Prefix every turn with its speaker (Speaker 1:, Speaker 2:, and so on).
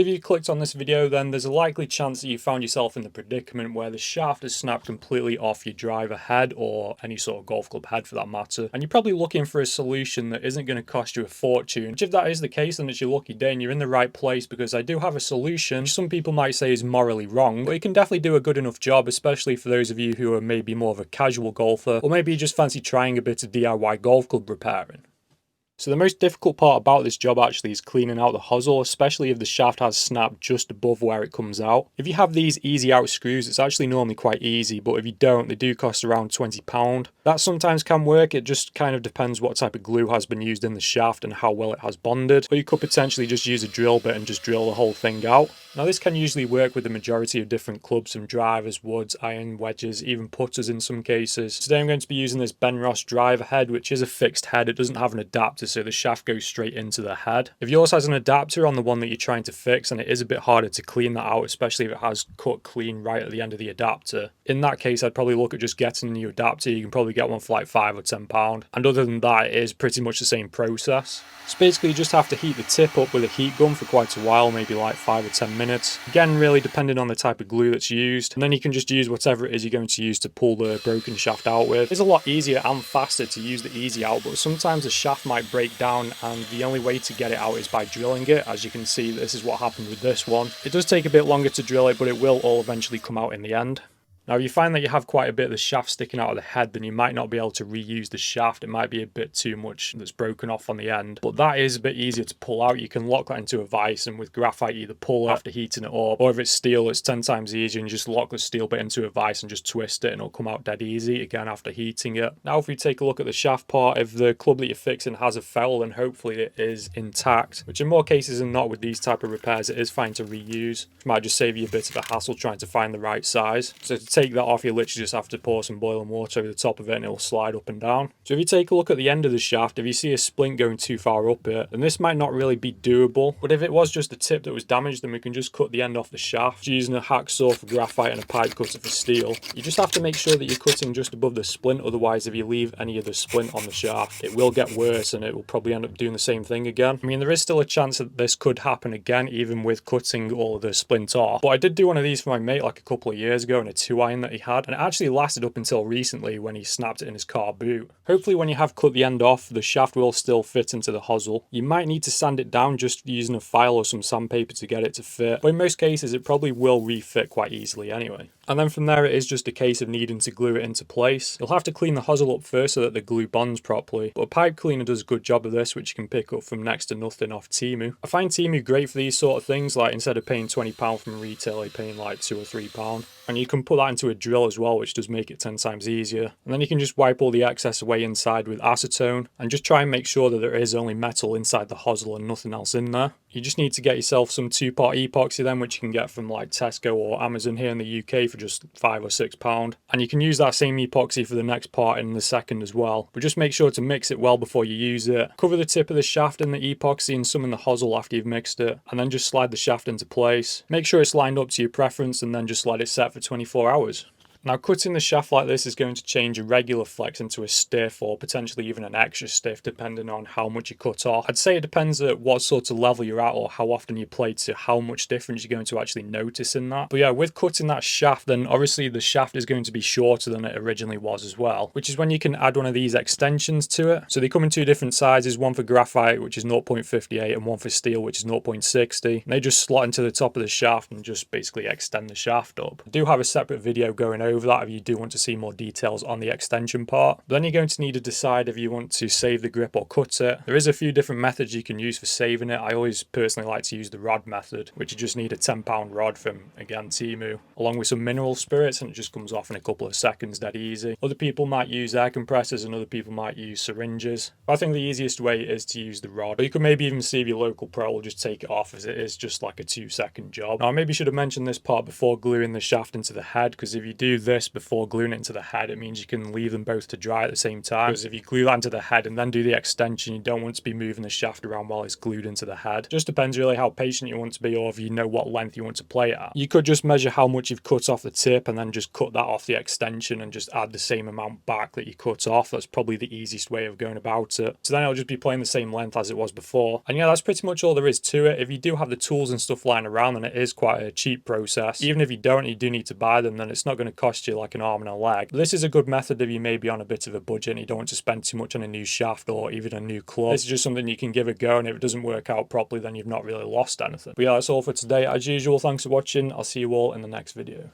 Speaker 1: If you clicked on this video, then there's a likely chance that you found yourself in the predicament where the shaft has snapped completely off your driver head, or any sort of golf club head for that matter, and you're probably looking for a solution that isn't going to cost you a fortune. Which, if that is the case, then it's your lucky day and you're in the right place, because I do have a solution which some people might say is morally wrong, but it can definitely do a good enough job, especially for those of you who are maybe more of a casual golfer, or maybe you just fancy trying a bit of DIY golf club repairing. So the most difficult part about this job actually is cleaning out the hosel, especially if the shaft has snapped just above where it comes out. If you have these easy out screws, it's actually normally quite easy, but if you don't, they do cost around £20. That sometimes can work, it just kind of depends what type of glue has been used in the shaft and how well it has bonded. Or you could potentially just use a drill bit and just drill the whole thing out. Now this can usually work with the majority of different clubs, from drivers, woods, iron, wedges, even putters in some cases. Today I'm going to be using this Ben Ross driver head, which is a fixed head. It doesn't have an adapter, so the shaft goes straight into the head. If yours has an adapter on the one that you're trying to fix, and it is a bit harder to clean that out, especially if it has cut clean right at the end of the adapter, in that case I'd probably look at just getting a new adapter. You can probably get one for like £5 or £10, and other than that it is pretty much the same process. So basically you just have to heat the tip up with a heat gun for quite a while, maybe like 5 or 10 minutes. Again, really depending on the type of glue that's used, and then you can just use whatever it is you're going to use to pull the broken shaft out with. It's a lot easier and faster to use the easy out, but sometimes the shaft might break down, and the only way to get it out is by drilling it. As you can see, this is what happened with this one. It does take a bit longer to drill it, but it will all eventually come out in the end. Now, if you find that you have quite a bit of the shaft sticking out of the head, then you might not be able to reuse the shaft. It might be a bit too much that's broken off on the end, but that is a bit easier to pull out. You can lock that into a vise, and with graphite, you either pull it after heating it up, or if it's steel, it's 10 times easier, and you just lock the steel bit into a vise and just twist it, and it'll come out dead easy, again, after heating it. Now, if we take a look at the shaft part, if the club that you're fixing has a foul, then hopefully it is intact, which in more cases than not with these type of repairs, it is fine to reuse. It might just save you a bit of a hassle trying to find the right size. So to take that off, you literally just have to pour some boiling water over the top of it and it'll slide up and down. So if you take a look at the end of the shaft, if you see a splint going too far up it, then this might not really be doable. But if it was just the tip that was damaged, then we can just cut the end off the shaft using a hacksaw for graphite and a pipe cutter for steel. You just have to make sure that you're cutting just above the splint, otherwise if you leave any of the splint on the shaft, it will get worse and it will probably end up doing the same thing again. I mean, there is still a chance that this could happen again, even with cutting all of the splint off. But I did do one of these for my mate like a couple of years ago in a 2-iron that he had, and it actually lasted up until recently when he snapped it in his car boot. Hopefully when you have cut the end off, the shaft will still fit into the hosel. You might need to sand it down just using a file or some sandpaper to get it to fit, but in most cases it probably will refit quite easily anyway. And then from there it is just a case of needing to glue it into place. You'll have to clean the hosel up first so that the glue bonds properly, but a pipe cleaner does a good job of this, which you can pick up from next to nothing off Temu. I find Temu great for these sort of things, like instead of paying £20 from retail, you're paying like £2 or £3. And you can put that into a drill as well, which does make it 10 times easier. And then you can just wipe all the excess away inside with acetone, and just try and make sure that there is only metal inside the hosel and nothing else in there. You just need to get yourself some 2-part epoxy then, which you can get from like Tesco or Amazon here in the UK for just £5 or £6. And you can use that same epoxy for the next part in the second as well. But just make sure to mix it well before you use it. Cover the tip of the shaft in the epoxy and some in the hosel after you've mixed it, and then just slide the shaft into place. Make sure it's lined up to your preference, and then just let it set for 24 hours. Now, cutting the shaft like this is going to change a regular flex into a stiff, or potentially even an extra stiff, depending on how much you cut off. I'd say it depends at what sort of level you're at or how often you play to how much difference you're going to actually notice in that. But yeah, with cutting that shaft, then obviously the shaft is going to be shorter than it originally was as well, which is when you can add one of these extensions to it. So they come in 2 different sizes, one for graphite, which is 0.58, and one for steel, which is 0.60. And they just slot into the top of the shaft and just basically extend the shaft up. I do have a separate video going over that if you do want to see more details on the extension part. But then you're going to need to decide if you want to save the grip or cut it. There is a few different methods you can use for saving it. I always personally like to use the rod method, which you just need a £10 rod from, again, Temu, along with some mineral spirits, and it just comes off in a couple of seconds, dead easy. Other people might use air compressors and other people might use syringes. But I think the easiest way is to use the rod. Or you could maybe even see if your local pro will just take it off, as it is just like a 2-second job. Now, I maybe should have mentioned this part before gluing the shaft into the head, because if you do, this before gluing it into the head, it means you can leave them both to dry at the same time. Because if you glue that into the head and then do the extension, you don't want to be moving the shaft around while it's glued into the head. Just depends really how patient you want to be, or if you know what length you want to play at. You could just measure how much you've cut off the tip and then just cut that off the extension and just add the same amount back that you cut off. That's probably the easiest way of going about it. So then it'll just be playing the same length as it was before. And yeah, that's pretty much all there is to it. If you do have the tools and stuff lying around, then it is quite a cheap process. Even if you don't, you do need to buy them, then it's not going to cost you like an arm and a leg. But this is a good method if you may be on a bit of a budget and you don't want to spend too much on a new shaft or even a new club. This is just something you can give a go, and if it doesn't work out properly, then you've not really lost anything. But yeah, that's all for today. As usual, thanks for watching. I'll see you all in the next video.